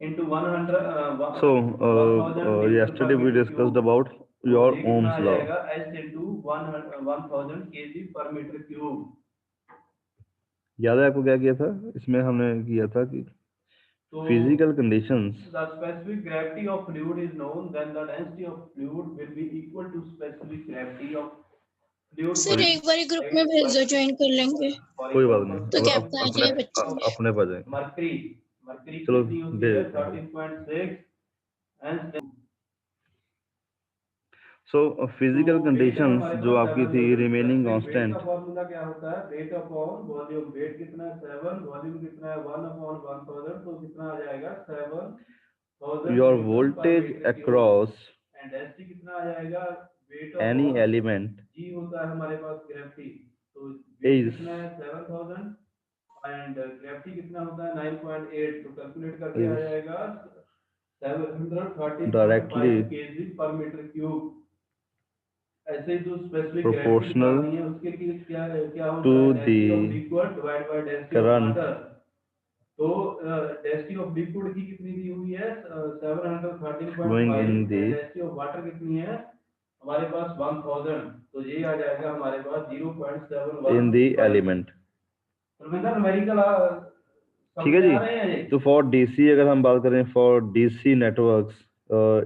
into 100 So 1000 Newton per yesterday we meter discussed cube. about तो your ये कितना Ohm's आ law. जाएगा S into 1000 kg per meter cube. याद है आपको क्या किया था? इसमें हमने किया था कि So physical conditions the specific gravity of fluid is known, then the density of fluid will be equal to specific gravity of fluid sir एक बार ग्रुप में भेज दो, ज्वाइन कर लेंगे for कोई बात example नहीं, तो अब क्या पता आ अपने जाए बच्चे में। अपने पर जाए। mercury. mercury चलो कितनी होती दे है देते हैं। 13.6 and सो फिजिकल तो वेट है कंडीशंस हमारे जो पास आपकी 7 थी न्यूटन। रिमेनिंग स्पेसिफिक वेट का कांस्टेंट, फॉर्मूला क्या होता है? Weight upon volume. वेट कितना है 7, वॉल्यूम कितना है 1 अपॉन 1000, तो कितना आ जाएगा 7000 योर newton per voltage metre cube. Across and S T कितना आ जाएगा? Weight any upon element G होता है हमारे पास ग्रेविटी। तो वेट इज कितना है 7000 एंड ग्रेविटी कितना होता है 9.8, तो कैलकुलेट करके आ जाएगा 713.5 डायरेक्टली केजी पर मीटर क्यूब। ऐसे ही जो स्पेसिफिक ग्रेविटी प्रोपोर्शनल निकालनी है उसके लिए क्या टू होता है? The density of liquid divide by density of current water. तो डेंसिटी ऑफ लिक्विड की कितनी दी हुई है? Flowing 713.5 in the end density of water कितनी है हमारे पास 1000, तो ये आ जाएगा हमारे पास 0.71 in the by. Element. Dharmendra numerical ठीक समझ है में जी। आ रहे हैं ये? तो फॉर डीसी अगर हम बात करें, for DC networks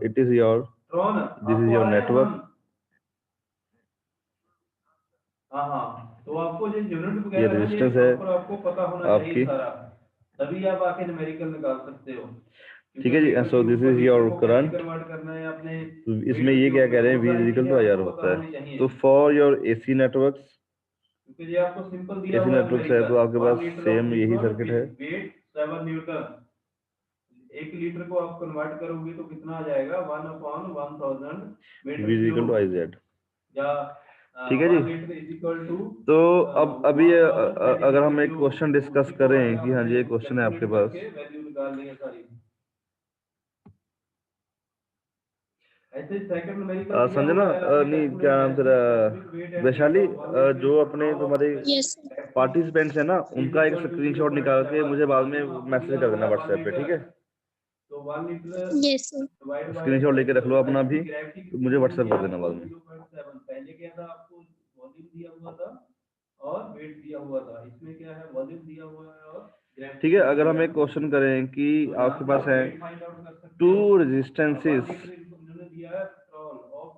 it is your, drone this is आपको योर आ रहे हैं ड्रोन? नेटवर्क। हाँ हाँ, तो आपको जो यूनिट ये वगैरह है ये रेजिस्टेंस है प्रॉपर आपको पता होना चाहिए आपकी। सारा, तभी आप आके न्यूमेरिकल निकाल सकते हो। ठीक क्योंकि है जी। मीटर सो क्यूब दिस पर इज लीटर योर को कैसे करंट। कन्वर्ट करना है अपने तो इसमें मीटर ये क्या क्यूब कह में, रहे हैं, वो वी सारी इक्वल चीजें टू आई आर आपको होता पता है। होनी चाहिए। तो फॉर योर एसी नेटवर्क्स, क्योंकि ये आपको सिंपल दिया एसी हुआ है नेटवर्क्स है तो न्यूमेरिकल, आपके 1 पास लीटर ऑफ सेम यही लिक्विड सर्किट है। With weight 7 newton. 1 लीटर को आप कन्वर्ट करोगे तो कितना आ जाएगा 1 upon 1000 metre V equal to I cube, Z. या ठीक है जी। 1 लीटर इज इक्वल टू तो अब अभी 1000 अगर सेंटीमीटर हम एक क्यूब। क्वेश्चन तो डिस्कस उसी को करें कि हाँ आपने जी, एक क्वेश्चन है आपके कैलकुलेट पास। करके वैल्यू निकालनी है सारी। ऐसे सेकंड न्यूमेरिकल दिया संजना, हुआ है, आपने नहीं क्या कैलकुलेट नाम तेरा, specific weight and weight Vaishali, of 1 litre जो इन अपने कंट्रोल ऑफ तुम्हारे यस सर। पार्टिसिपेंट्स हैं ना, इज उनका एक इक्वल टू स्क्रीनशॉट निकाल के 0.7। मुझे बाद में वॉल्यूम आपको मैसेज दिया कर हुआ देना है 1 व्हाट्सएप पे, ठीक लीटर, है? तो 1 litre yes sir. Divide by screenshot लेके रख लो अपना भी, वैसे ग्रेविटी तो कितनी मुझे दी हुई व्हाट्सएप है कर देना आपको? बाद में। 0.7। पहले क्या था आपको? वॉल्यूम दिया हुआ था और वेट दिया हुआ था। इसमें क्या है? वॉल्यूम दिया हुआ है और ग्रेविटी ठीक है, दी अगर हुई हम है एक आपको। क्वेश्चन करें कि तो यहाँ आपके से पास आप है वेट फाइंड आउट कर सकते टू हो। 1 रेजिस्टेंसेस। लीटर इन्होंने दिया है पेट्रोल ऑफ,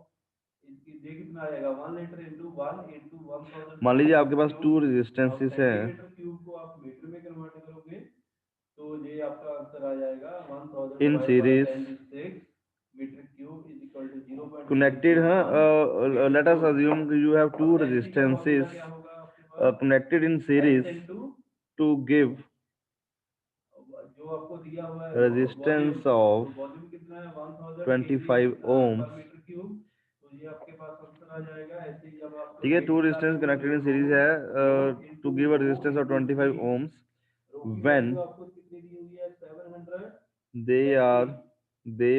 इसकी ये कितना आएगा 1 लीटर इंटू 1 इंटू 1000 मान लीजिए आपके सेंटीमीटर पास टू क्यूब। अब रेजिस्टेंसेस हैं। सेंटीमीटर क्यूब को आप मीटर में कन्वर्ट करोगे तो ये आपका आंसर आ जाएगा 1000 in divide by series 10⁶ metre cube is equal to connected, 0.001 metre let us cube. assume that you have two अब एसटी का resistances फॉर्मूला क्या होगा आपके पास? connected in S series into to give जो आपको दिया हुआ है वो वॉल्यूम। resistance of तो वॉल्यूम कितना है 1000 KG 25 ohms। Per metre cube. तो ये आपके पास आंसर आ जाएगा। ऐसे ही जब आप ठीक है, वेट टू निकालने रेजिस्टेंस को कनेक्टेड इन रो सीरीज है row to into give a row resistance of into 25 री। ohms रो की when वैल्यू आपको कितनी दी हुई है 700 they ST. are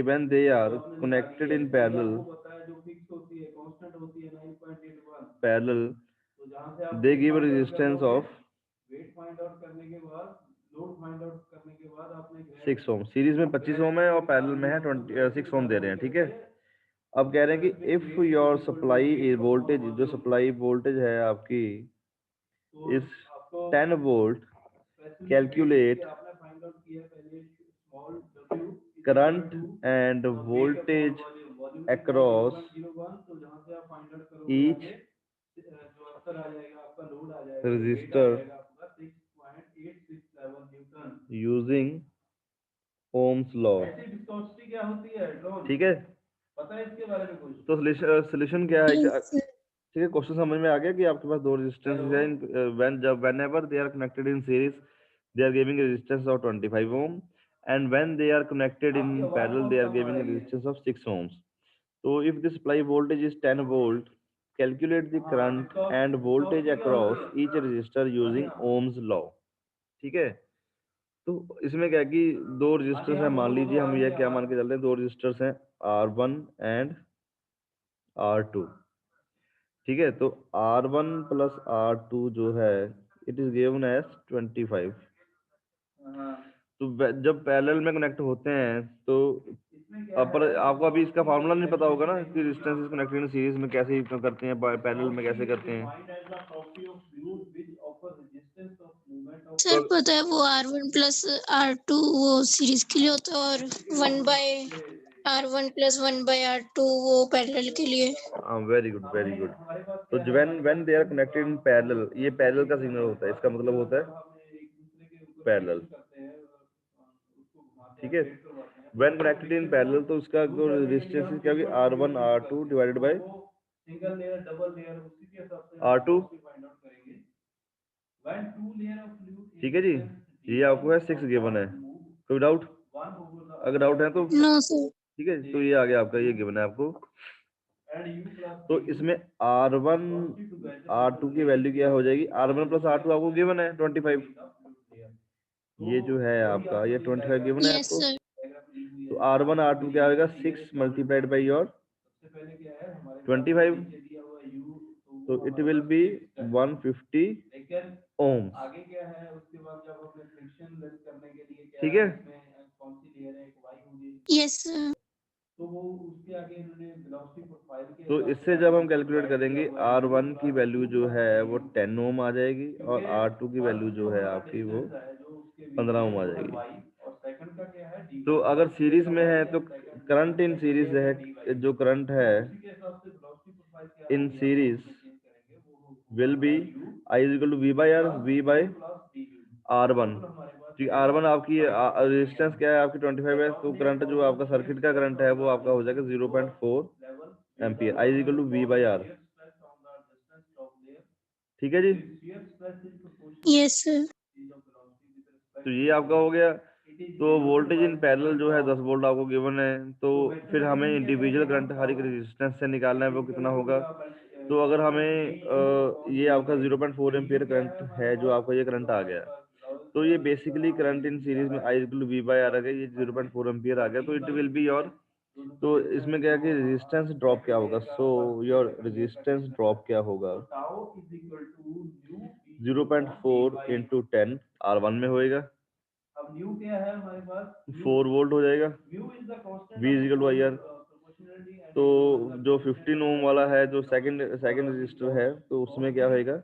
when they वो are आपने निकाली connected है। in डी parallel आपको पता है जो फिक्स होती है, कांस्टेंट होती है 9.81। parallel तो जहाँ से आप they weight give a find out कर resistance लोगे, of वेट फाइंड आउट करने के बाद, लोड फाइंड आउट करने के बाद आपने 6 ohm। सीरीज में 25 ohm है और पैरेलल में है 6 ohm दे रहे हैं, ठीक है? अब कह रहे हैं कि इफ योर सप्लाई वोल्टेज, जो सप्लाई वोल्टेज है आपकी तो इस आपको 10 वोल्ट, स्पेसिफिक वेट के लिए कैलकुलेट आपने फाइंड आउट किया पहले small w is equal current to and weight upon voltage volume. Volume कितना है अक्रॉस 0.01। तो जहाँ से आप फाइंड आउट करोगे ईच आगे, जो आंसर आ जाएगा आपका, लोड आ जाएगा, जो वेट आ रजिस्टर जाएगा आपका 6.867 न्यूटन। Using Ohm's law. ऐसी विस्कोसिटी क्या होती है ड्रोन? ठीक है, पता है इसके बारे में कुछ? तो सोल्यूशन क्या है? Yes sir. ठीक है, क्वेश्चन समझ में आ गया कि आपके पास दो हेलो। रेजिस्टेंसेस हैं, whenever they are connected in series they are giving a resistance of 25 ohm, and when they are connected in आपकी आवाज parallel they बहुत are come uh giving a रही है। resistance of 6 ohms. So if the supply voltage is 10 volt, calculate the हाँ, current and voltage viscosity क्या होती across है? each resistor हाँ जी using हाँ। Ohm's law. ठीक है, तो इसमें क्या है कि दो हाँ जी रेजिस्टर्स हाँ, हैं, मान बोलो बोलो, लीजिए आ हम रही ये है क्या मान आवाज। के चल रहे हैं, दो रेजिस्टर्स हैं R1 एंड R2। ठीक है, तो R1 प्लस R2 जो है इट इज गिवन एज 25। हाँ तो जब पैरेलल में कनेक्ट होते हैं तो इसमें क्या पर है, आपको अभी इसका फार्मूला नहीं पता होगा ना कि रेजिस्टेंस कनेक्टेड इन सीरीज में कैसे करते हैं, पैरेलल में कैसे करते हैं। सर पता है वो R1 प्लस R2 वो सीरीज के लिए होता है और 1/R1 प्लस 1/R2 वो पैरेलल के लिए। Very good very good. तो when they are connected in parallel, ये पैरेलल का सिग्नल होता है, इसका मतलब होता है पैरेलल, ठीक है। व्हेन कनेक्टेड इन पैरेलल तो उसका जो रेजिस्टेंस क्या होगी, R1 R2 divided by single layer double layer उसी के हिसाब से R2, फाइंड आउट करेंगे। When two layer of fluid, ठीक है जी। ये आपको है 6 गिवन है, कोई डाउट? अगर डाउट है तो नो सर। ठीक है, तो ये आ गया आपका, ये गिवन है आपको। तो इसमें R1 R2 की वैल्यू क्या हो जाएगी, R1 प्लस R2 आपको गिवन है 25, ये जो है आपका ये 25 गिवन है यस आपको। सर। तो R1 R2 क्या होगा, 6 मल्टीप्लाइड बाई योर 25, तो इट विल बी 150 ohms, आगे क्या है उसके बाद जब हमने फ्रिक्शन लेस करने के लिए क्या ठीक है। इसमें कौन सी लेयर है, एक वाई होगी, यस सर। तो वो उसके आगे इन्होंने वेलोसिटी प्रोफाइल के तो इससे जब हम कैलकुलेट करेंगे R1 की वैल्यू जो है वो 10 ओम आ जाएगी और R2 की वैल्यू जो है आपकी वो 15 ओम आ जाएगी। और सेकंड का क्या है, तो अगर सीरीज में है तो करंट इन सीरीज है, जो करंट है in series will be I is equal to V by R, V by R1, ठीक। R1 आपकी रेजिस्टेंस क्या है आपकी 25 है, तो करंट जो आपका सर्किट का करंट है वो आपका हो जाएगा 0.4 ampere, I is equal to V by R, ठीक है जी। Yes sir. तो ये आपका हो गया। तो वोल्टेज इन पैरेलल जो है 10 वोल्ट आपको गिवन है, तो फिर हमें इंडिविजुअल करंट हर एक रेजिस्टेंस से निकालना है, वो कितना होगा। तो अगर हमें ये आपका 0.4 एम्पियर करंट है जो आपका ये करंट आ गया, तो ये बेसिकली करंट इन सीरीज में I equal to V by R आ गया, ये 0.4 एम्पियर आ गया, तो इट विल बी योर, तो इसमें क्या है कि रेजिस्टेंस ड्रॉप क्या होगा, सो योर रेजिस्टेंस ड्रॉप क्या होगा, 0.4 इंटू 10 R1 में होएगा, अब न्यू क्या है हमारे पास, 4 वोल्ट हो जाएगा, V is equal to I R. तो जो 15 ओम वाला है जो सेकंड रजिस्टर है, तो उसमें क्या होएगा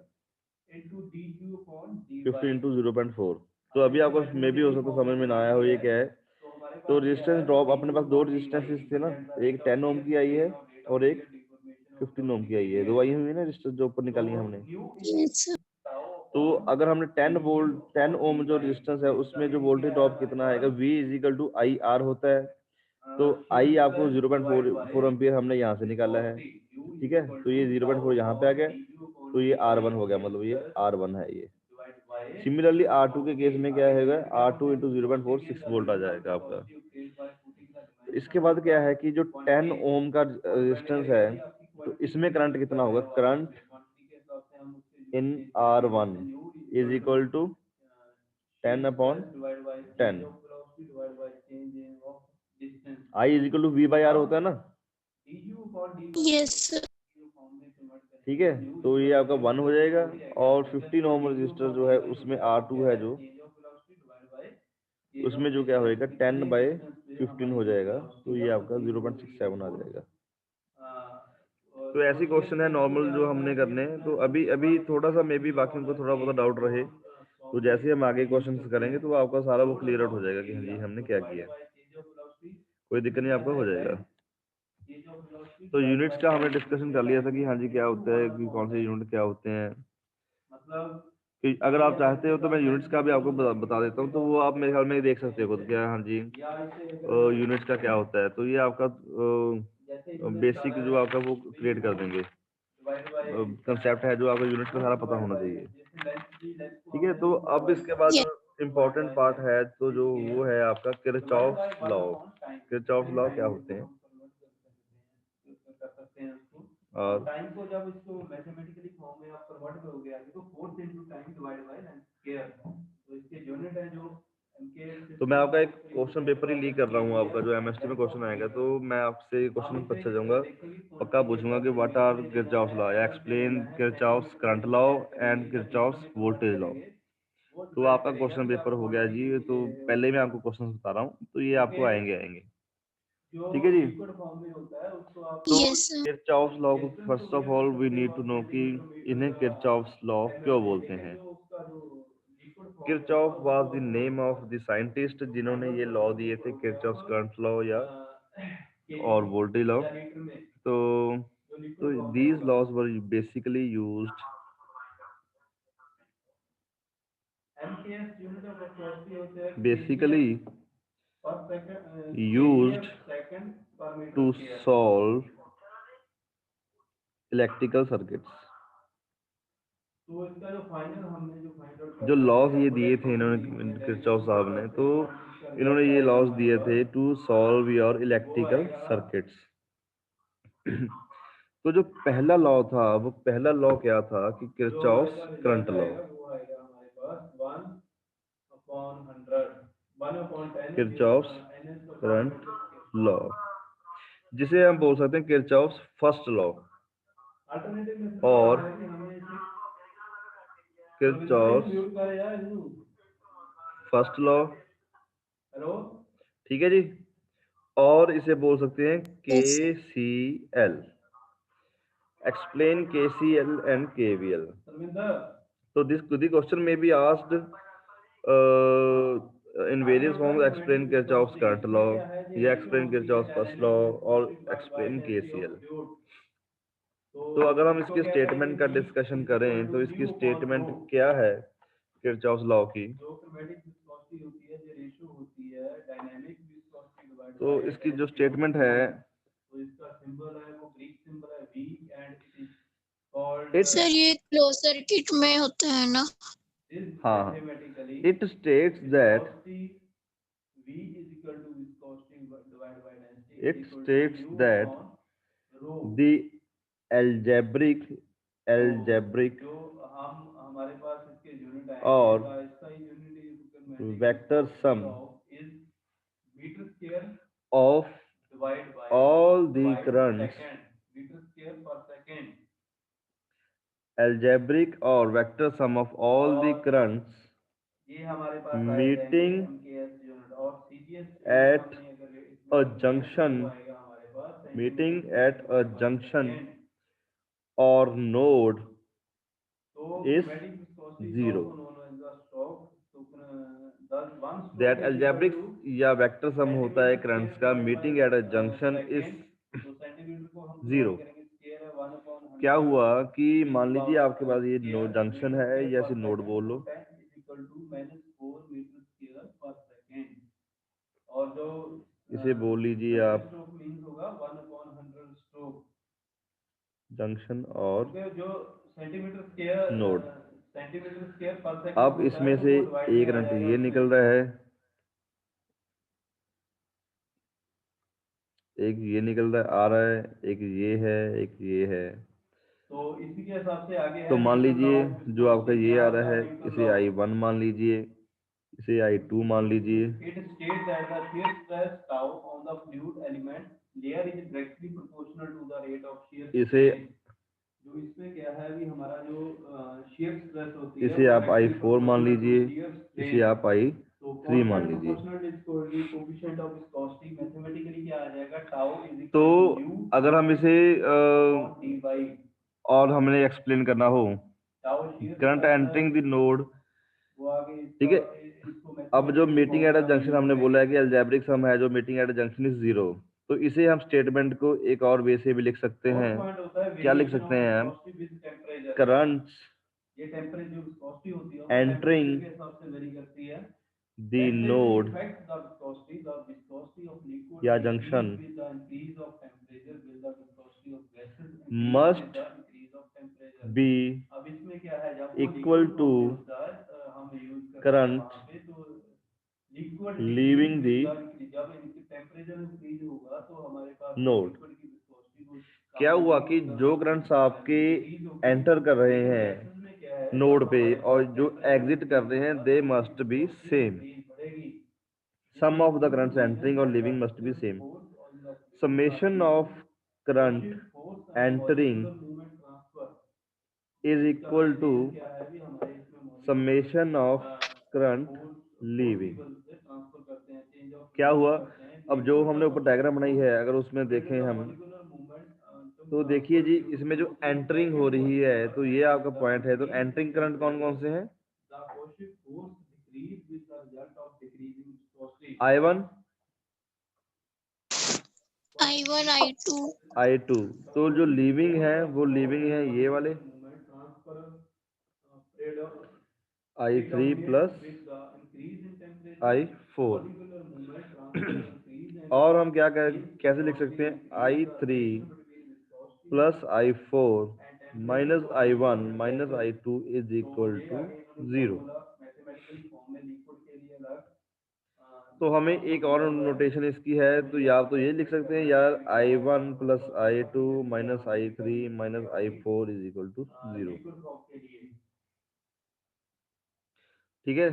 50 इंटू 0.4। तो अभी आपको मे भी हो सकता है समझ में ना आया हो ये क्या है। तो रेजिस्टेंस ड्रॉप अपने पास दो रेजिस्टेंसेस थे ना, एक 10 ओम की आई है और एक 15 ओम की आई है, दो आई हुई है ना रजिस्टर जो ऊपर निकाली है हमने। Yes sir. तो अगर हमने 10 ओम जो रेजिस्टेंस है उसमें जो वोल्टेज ड्रॉप कितना आएगा, V is equal to I R होता है, तो I आपको 0.4 एम्पियर हमने यहाँ से निकाला है, ठीक है। तो ये 0.4 यहाँ पे आ गया, तो ये R1 हो गया, मतलब ये R1 है ये। सिमिलरली R2 के केस में क्या होगा, R2 इंटू 0.4 6 वोल्ट आ जाएगा आपका। इसके बाद क्या है कि जो 10 ओम का रेजिस्टेंस है, तो इसमें करंट कितना होगा, current in R1 is equal to 10/10, I is equal to V by R होता है ना, यस सर। ठीक है। तो ये आपका 1 हो जाएगा, और 15 ओम रजिस्टर जो है उसमें R2 है जो, उसमें जो क्या होएगा 10/15 हो जाएगा, तो ये आपका 0.67 आ जाएगा। तो ऐसी क्वेश्चन है नॉर्मल जो हमने करने हैं। तो अभी थोड़ा सा मे बी बाकी उनको थोड़ा बहुत डाउट रहे, तो जैसे हम आगे क्वेश्चन करेंगे तो आपका सारा वो क्लियर आउट हो जाएगा कि हाँ जी हमने क्या किया, कोई दिक्कत नहीं, आपका हो जाएगा। तो यूनिट्स का हमने डिस्कशन कर लिया था कि हाँ जी क्या होता है, कि कौन से यूनिट क्या होते हैं। कि अगर आप चाहते हो तो मैं यूनिट्स का भी आपको बता देता हूँ, तो वो आप मेरे ख्याल में देख सकते हो खुद क्या, हाँ जी यूनिट्स का क्या होता है। तो ये आपका बेसिक जो आपका वो क्रिएट कर देंगे, कंसेप्ट है जो आपको यूनिट का सारा पता होना चाहिए, ठीक है। तो अब इसके बाद जो इम्पोर्टेंट पार्ट है, तो जो वो है आपका किरचॉफ लॉ। किरचॉफ लॉ क्या होते हैं, और टाइम को जब इसको मैथमेटिकली फॉर्म में आप कन्वर्ट करोगे आगे, तो force into time divide by square, तो इसके यूनिट है जो तो मैं आपका एक क्वेश्चन पेपर ही लीक कर रहा हूँ, आपका जो एमएसटी में क्वेश्चन आएगा, तो मैं आपसे क्वेश्चन पूछा जाऊंगा, पक्का पूछूंगा कि व्हाट आर किरचॉफ्स लॉ, या explain Kirchhoff's current law and Kirchhoff's voltage law. तो आपका क्वेश्चन पेपर हो गया जी। तो पहले मैं आपको क्वेश्चन बता रहा हूँ, तो ये आपको आएंगे। ठीक है जी। तो Yes, sir. किरचॉफ्स लॉ को first of all we need to know कि इन्हें किरचॉफ्स लॉ क्यों बोलते हैं। Kirchhoff was the name of the scientist जिन्होंने ये लॉ दिए थे, किरचॉफ्स करंट लॉ या और वोल्टेज लॉ। तो these laws were basically used to solve electrical circuits. जो लॉज ये दिए थे इन्होंने, किरचॉफ साहब ने, तो इन्होंने ये लॉज दिए थे to solve your electrical circuits. तो जो पहला लॉ था, वो पहला लॉ क्या था कि Kirchhoff's current law, Kirchhoff's current law, जिसे हम बोल सकते हैं किरचॉफ्स फर्स्ट लॉ और किरचॉफ्स फर्स्ट लॉ। ठीक है जी। और इसे बोल सकते हैं Yes, sir. KCL, explain KCL and KVL. So this the question may be asked in various forms, explain Kirchhoff's current law, या explain Kirchhoff's first law, और explain KCL। तो अगर हम इसके स्टेटमेंट का डिस्कशन करें तो इसकी स्टेटमेंट क्या है किरचॉफ्स लॉ की, तो इसकी जो स्टेटमेंट है, Sir, ये क्लोज सर्किट में होता है ना? हाँ, it states that the algebraic or vector sum of all the currents, algebraic or vector sum of all the currents meeting at a junction or node is zero. That algebraic या vector sum होता है currents का meeting at a junction is zero. क्या हुआ कि मान लीजिए आपके पास ये जंक्शन है, या इसे नोड बोल लो, इसे बोल लीजिए आप जंक्शन और नोड। अब इसमें से एक करंट ये निकल रहा है, एक ये निकल रहा है, आ रहा है, एक ये है, एक ये है। तो इसी के हिसाब से आगे तो मान लीजिए जो आपका ये आ रहा है, इसे I1 मान लीजिए, इसे I2 मान लीजिए। इसे इसमें क्या है अभी हमारा जो shear stress होती है, इसे आप I4 मान लीजिए, इसे आप I3 मान लीजिए। तो अगर हम इसे और हमने एक्सप्लेन करना हो, करंट एंटरिंग द नोड, ठीक है। अब जो मीटिंग एट अ जंक्शन हमने बोला है कि अलजेब्रिक सम है जो meeting at a junction is zero, तो इसे हम स्टेटमेंट को एक और वे से भी लिख सकते हैं। क्या लिख सकते हैं हम? करंट्स एंटरिंग द नोड या junction must be equal to current leaving the node. क्या हुआ कि जो करंट्स आपके एंटर कर रहे हैं नोड पे और जो एग्जिट कर रहे हैं, they must be same. Sum of the currents entering और leaving must be same. Summation of current entering is equal to summation of current leaving. क्या हुआ, अब जो हमने ऊपर डायग्राम बनाई है अगर उसमें देखें हम तो देखिए जी इसमें जो एंटरिंग हो रही है तो ये आपका पॉइंट है, तो एंटरिंग करंट कौन कौन से हैं? I1 I1 I2 I2, तो जो लीविंग है वो लीविंग है ये वाले I3 प्लस I4 और हम कैसे लिख सकते हैं, I3 plus I4 minus I1 minus I2 is equal to 0। तो हमें एक और नोटेशन इसकी है, तो या तो ये लिख सकते हैं यार I1 plus I2 minus I3 minus I4 is equal to 0। ठीक है,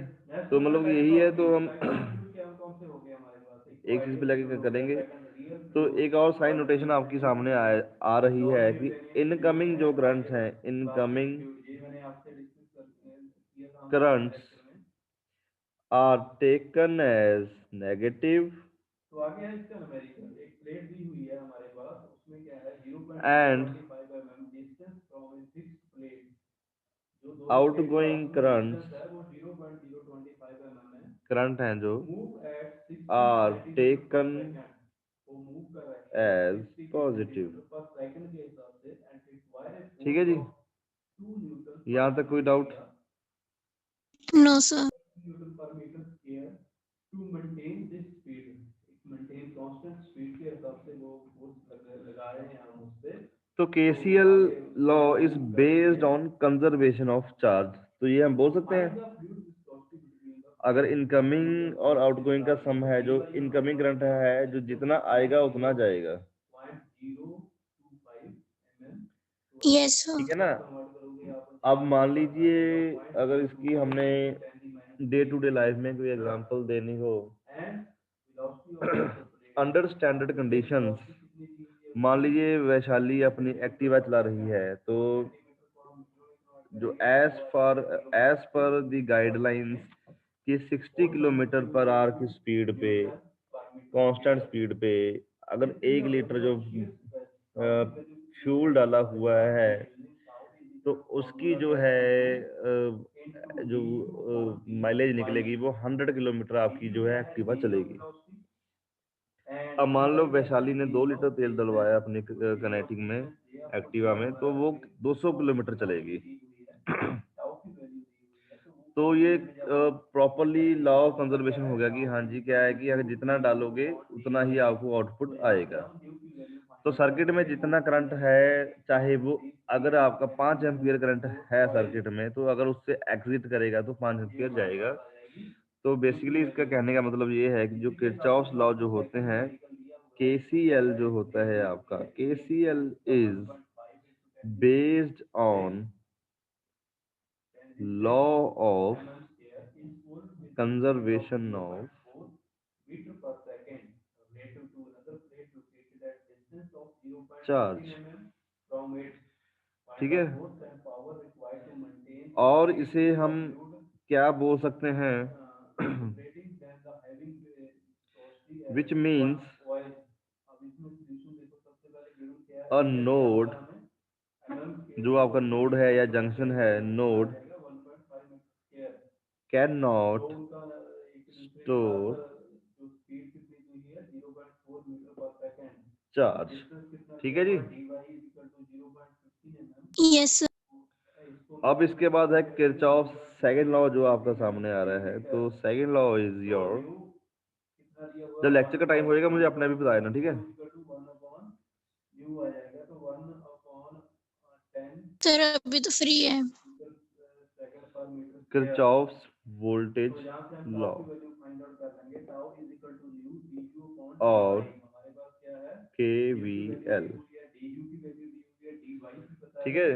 तो मतलब यही है, तो हम एक चीज पे लगे करेंगे। तो एक और साइन नोटेशन आपकी सामने आ रही है कि इनकमिंग जो करंट्स हैं, incoming currents are taken as negative and outgoing current हैं जो आर टेकन एज पॉजिटिव। ठीक है जी, यहाँ तक कोई डाउट? No sir. तो KCL law is based on conservation of charge, तो ये हम बोल सकते हैं अगर इनकमिंग और आउटगोइंग का सम है, जो इनकमिंग करंट है जो जितना आएगा उतना जाएगा। Yes sir. ठीक है ना। अब मान लीजिए अगर इसकी हमने डे टू डे लाइफ में कोई एग्जांपल देनी हो अंडर स्टैंडर्ड कंडीशंस, मान लीजिए वैशाली अपनी एक्टिवा चला रही है, तो जो एज पर द गाइडलाइंस कि 60 किलोमीटर पर आवर की स्पीड पे, कांस्टेंट स्पीड पे अगर 1 लीटर जो फ्यूल डाला हुआ है तो उसकी जो है जो माइलेज निकलेगी वो 100 किलोमीटर आपकी जो है एक्टिवा चलेगी। अब मान लो वैशाली ने 2 लीटर तेल डलवाया अपनी कनेटिक में एक्टिवा में, तो वो 200 किलोमीटर चलेगी। तो ये प्रॉपरली लॉ ऑफ कंजर्वेशन हो गया कि हाँ जी क्या है कि अगर जितना डालोगे उतना ही आपको आउटपुट आएगा। तो सर्किट में जितना करंट है, चाहे वो अगर आपका 5 एम्पियर करंट है सर्किट में, तो अगर उससे एग्जिट करेगा तो 5 एम्पियर जाएगा। तो बेसिकली इसका कहने का मतलब ये है कि जो किरचॉफ्स लॉ जो होते हैं, केसीएल जो होता है आपका, KCL is based on law of conservation of charge. ठीक है, और इसे हम क्या बोल सकते हैं, विच मीन्स अ नोड, जो आपका नोड है या जंक्शन है, node can not store charge. ठीक है जी। Yes sir. अब इसके बाद है किरचॉफ सेकंड लॉ जो आपका सामने आ रहा है। तो सेकंड लॉ इज योर, जब लेक्चर का टाइम होएगा मुझे अपने भी बता देना, ठीक है। सर अभी तो फ्री है। किरचॉफ्स वोल्टेज लॉ और केवीएल। ठीक है,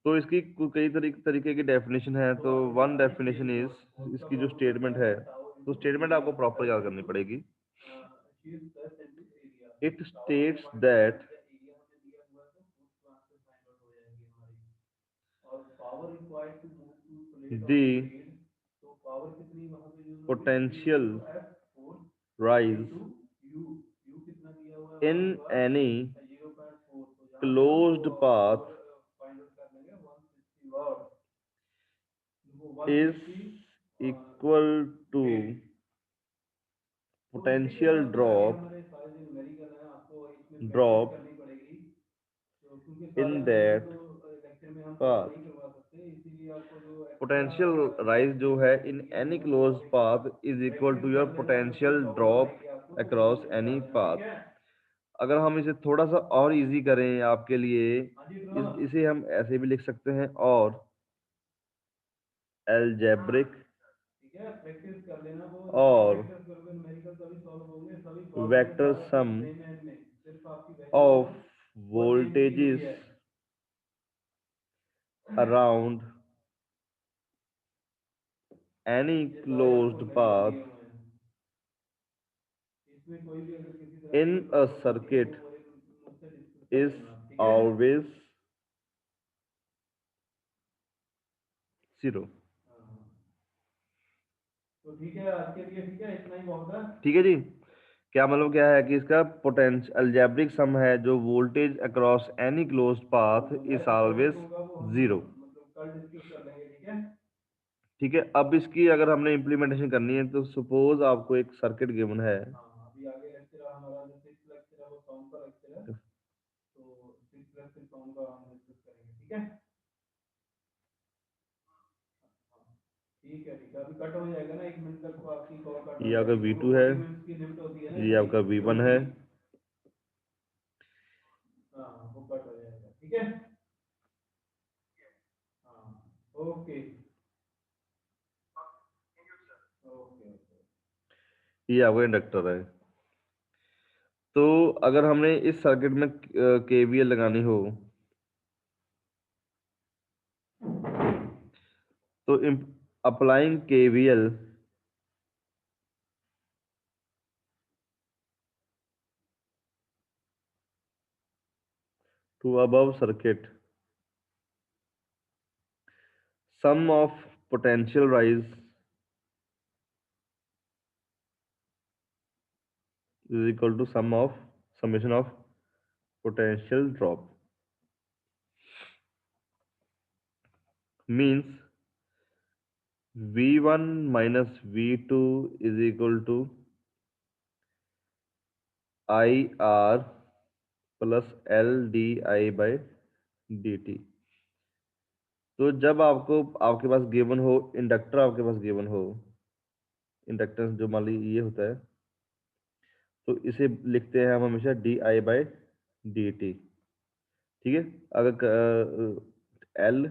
तो इसकी कई तरीके की डेफिनेशन है। तो वन डेफिनेशन इज, इसकी जो स्टेटमेंट है, तो स्टेटमेंट आपको प्रॉपर याद करनी पड़ेगी। It states that the power कितनी वहां पे यूज potential rise कितना दिया हुआ in any closed path is equal to potential drop in that path. Potential rise जो है in any closed path is equal to your potential drop across any path. अगर हम इसे थोड़ा सा और इजी करें आपके लिए, इसे हम ऐसे भी लिख सकते हैं, और algebraic और vector sum of voltages around any closed path in a circuit is always zero. तो ठीक है, आज के लिए ठीक है, इतना ही बहुत है। ठीक है जी। क्या मतलब क्या है कि इसका पोटेंशियल अलजेब्रिक सम है जो voltage across any closed path is always zero. कल डिस्कस कर लेंगे, ठीक है। ठीक है, अब इसकी अगर हमने इम्प्लीमेंटेशन करनी है तो सपोज आपको एक सर्किट गिवन है। अभी आगे लेक्चर हमारा जो 6th लेक्चर है वो सॉन्ग का लेक्चर है, तो 6th लेक्चर सॉन्ग का हम डिस्कस करेंगे, ठीक है। ठीक है, अभी कट हो जाएगा ना, 1 मिनट तक तो आपकी कॉल कट हो ये आपका जाएगी, V2 है, की लिमिट होती है ना, ये आपका V1 है। हाँ, वो कट हो जाएगा, ठीक है। हाँ, ओके ओके। ये आपका इंडक्टर है। तो अगर हमने इस सर्किट में KVL लगानी हो तो applying KVL to above circuit, sum of potential rise is equal to summation of potential drop. Means V1 minus V2 is equal to IR plus LDI by dt. तो जब आपको आपके पास गिवन हो, inductor आपके पास given हो, inductance जो मान ली ये होता है, तो इसे लिखते हैं हम हमेशा DI बाई dt। ठीक है, अगर L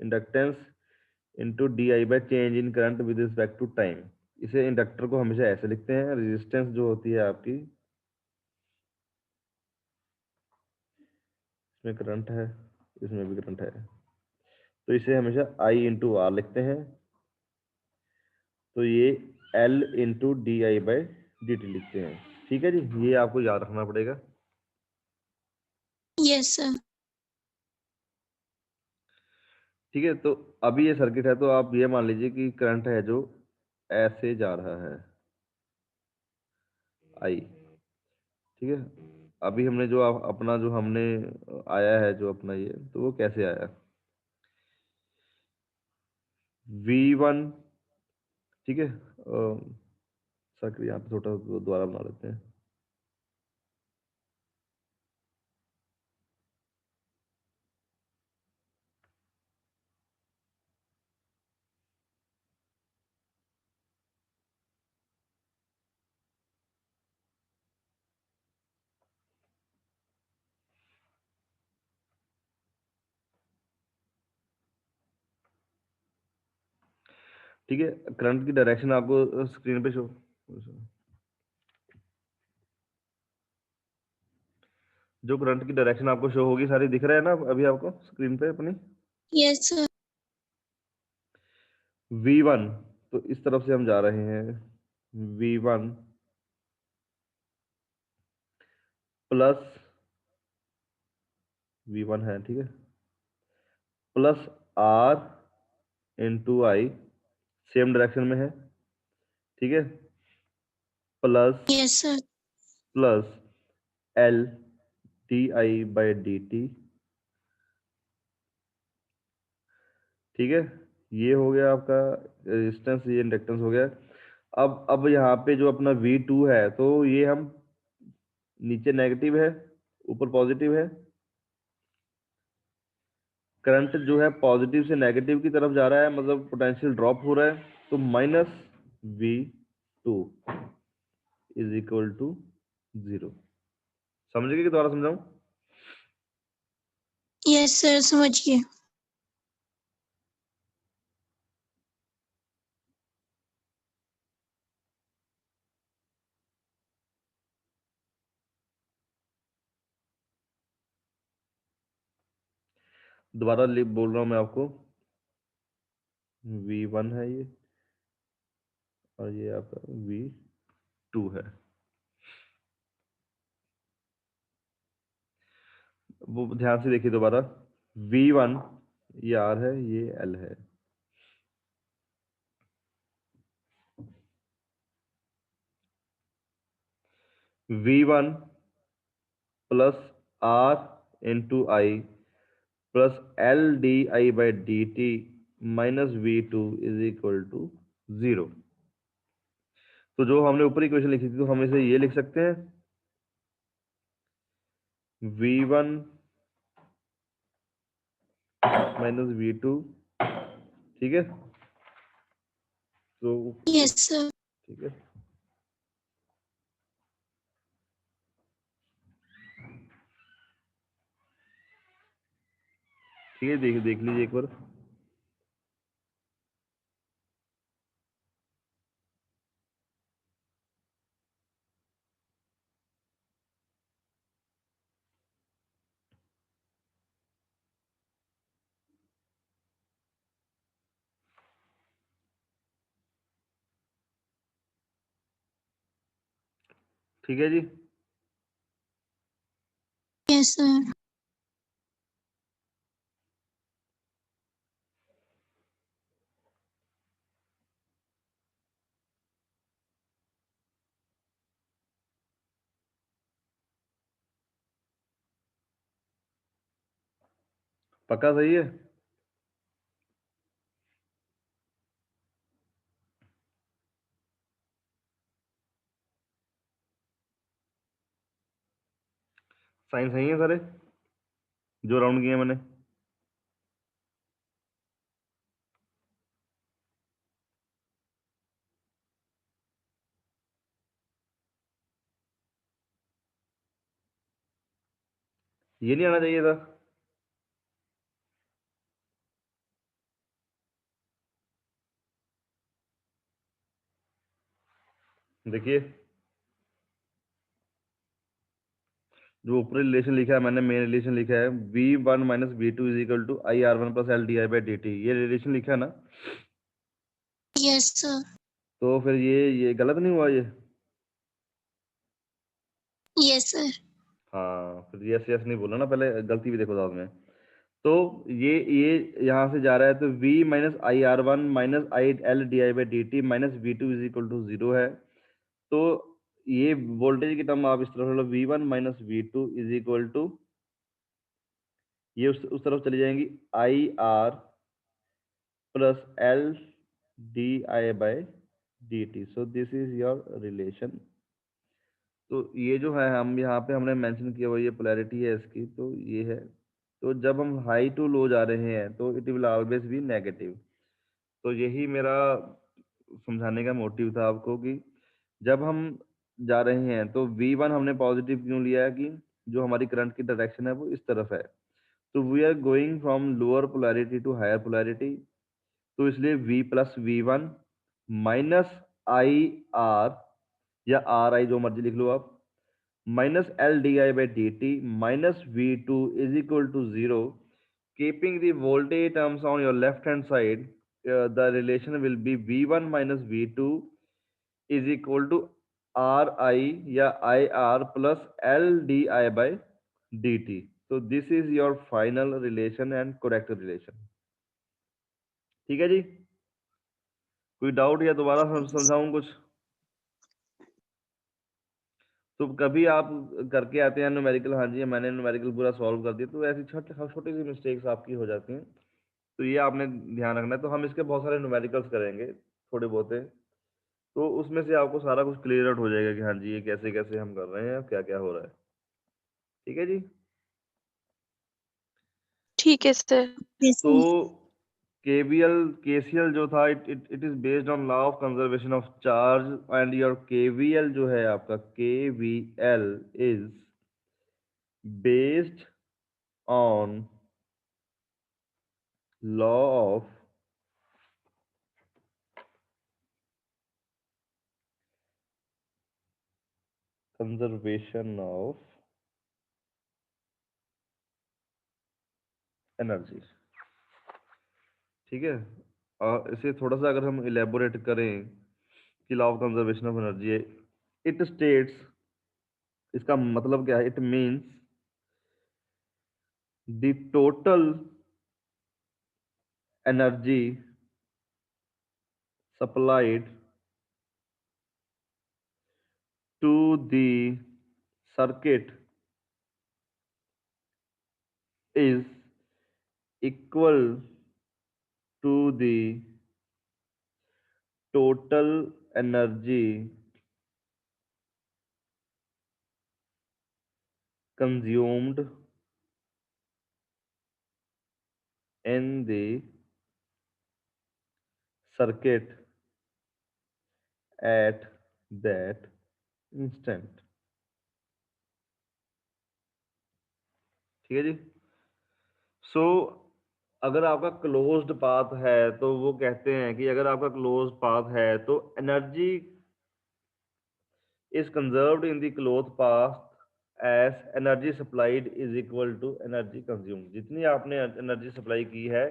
inductance into DI by change in current with respect to time, इसे इंडक्टर को हमेशा ऐसे लिखते हैं। रेजिस्टेंस जो होती है आपकी, इसमें करंट है, इसमें भी करंट है, तो इसे हमेशा I इंटू आर लिखते हैं। तो ये L into DI by dt लिखते हैं। ठीक है जी, ये आपको याद रखना पड़ेगा। Yes sir. ठीक है, तो अभी ये सर्किट है, तो आप ये मान लीजिए कि करंट है जो ऐसे जा रहा है I। ठीक है, अभी हमने जो अपना जो हमने आया है जो अपना ये, तो वो कैसे आया, V1। ठीक है, सर्किट यहाँ पे छोटा दोबारा बना लेते हैं। ठीक है, करंट की डायरेक्शन आपको स्क्रीन पे शो, जो करंट की डायरेक्शन आपको शो होगी सारी दिख रहा है ना अभी आपको स्क्रीन पे अपनी। Yes sir. V1, तो इस तरफ से हम जा रहे हैं, V1 प्लस V1 है, ठीक है, प्लस R इंटू आई सेम डायरेक्शन में है, ठीक है, plus yes sir. Plus l d i by d T, ठीक है, ये हो गया आपका रेजिस्टेंस, ये इंडक्टेंस हो गया। अब यहाँ पे जो अपना V2 है, तो ये हम नीचे नेगेटिव है, ऊपर पॉजिटिव है, करंट जो है पॉजिटिव से नेगेटिव की तरफ जा रहा है, मतलब पोटेंशियल ड्रॉप हो रहा है, तो -V2 इज इक्वल टू 0। समझ गए कि दोबारा समझाऊं? यस सर, समझिए। दोबारा बोल रहा हूं मैं आपको, V1 है ये, और ये आपका V2 है। वो ध्यान से देखिए दोबारा, V1 ये R है, ये L है, V1 plus R into i plus l d i by d t minus V2 is equal to 0। तो जो हमने ऊपर इक्वेशन लिखी थी, तो हम इसे ये लिख सकते हैं, V1 माइनस V2, ठीक है, तो यस सर। ठीक है, ठीक है, देख लीजिए एक बार। ठीक है जी, यस सर। पक्का सही है? साइन सही है सारे जो राउंड किए मैंने? ये नहीं आना चाहिए था? देखिए, जो ऊपर रिलेशन लिखा है मैंने, मेन रिलेशन लिखा है, V1 minus V2 is equal to IR1 plus LDI/dt, ये रिलेशन लिखा है ना? Yes sir. तो फिर ये गलत नहीं हुआ ये? Yes sir. हाँ, फिर यस यस नहीं बोला ना, पहले गलती भी देखो साथ में। तो ये यहाँ से जा रहा है, तो V minus IR1 minus IL/DI/dt minus V2 is equal to 0 है। तो ये वोल्टेज की टर्म आप इस तरफ लो, V1 minus V2 is equal to, ये उस तरफ चली जाएंगी, IR plus LDI/dt। So this is your relation. तो ये जो है, हम यहाँ पे हमने मेंशन किया हुआ, ये पोलैरिटी है इसकी, तो ये है। तो जब हम हाई टू लो जा रहे हैं, तो it will always be negative. तो यही मेरा समझाने का मोटिव था आपको, कि जब हम जा रहे हैं, तो V1 हमने पॉजिटिव क्यों लिया है, कि जो हमारी करंट की डायरेक्शन है वो इस तरफ है। तो we are going from lower polarity to higher polarity, तो इसलिए V plus V1 minus IR, या RI जो मर्जी लिख लो आप, minus LDI/dt minus V2 is equal to 0. Keeping the voltage terms on your left hand side, the relation will be V1 minus V2 is equal to RI या IR plus LDI/dt. So this is your final relation and correct relation. ठीक है जी? कोई doubt या दोबारा समझाऊं कुछ? तो कभी आप करके आते हैं न्यूमेरिकल, हाँ जी मैंने न्यूमेरिकल पूरा सॉल्व कर दिया, तो ऐसी छोटी सी मिस्टेक्स आपकी हो जाती हैं, तो ये आपने ध्यान रखना है। तो हम इसके बहुत सारे न्यूमेरिकल्स करेंगे थोड़े बहुत, तो उसमें से आपको सारा कुछ क्लियर आउट हो जाएगा कि हाँ जी ये कैसे कैसे हम कर रहे हैं, क्या क्या हो रहा है। ठीक है जी। ठीक है सर। तो केवीएल केसीएल जो था, it is based on law of conservation of charge, and your KVL जो है आपका, KVL is based on law of conservation of energy. ठीक है, और इसे थोड़ा सा अगर हम इलेबोरेट करें कि law of conservation of energy, it states, इसका मतलब क्या है, it means the total energy supplied to the circuit is equal to the total energy consumed in the circuit at that instant। ठीक है जी। सो अगर आपका क्लोज्ड पाथ है तो वो कहते हैं कि अगर आपका क्लोज्ड पाथ है तो energy is conserved in the closed path as energy supplied is equal to energy consumed। जितनी आपने एनर्जी सप्लाई की है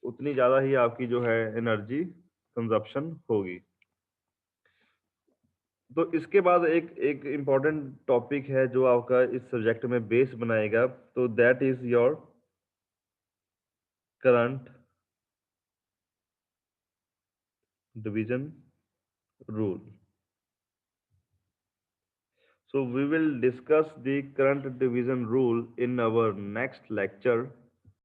उतनी ज़्यादा ही आपकी जो है एनर्जी कंजप्शन होगी। तो इसके बाद एक एक इम्पॉर्टेंट टॉपिक है जो आपका इस सब्जेक्ट में बेस बनाएगा, तो that is your current division rule। So we will discuss the current division rule in our next lecture।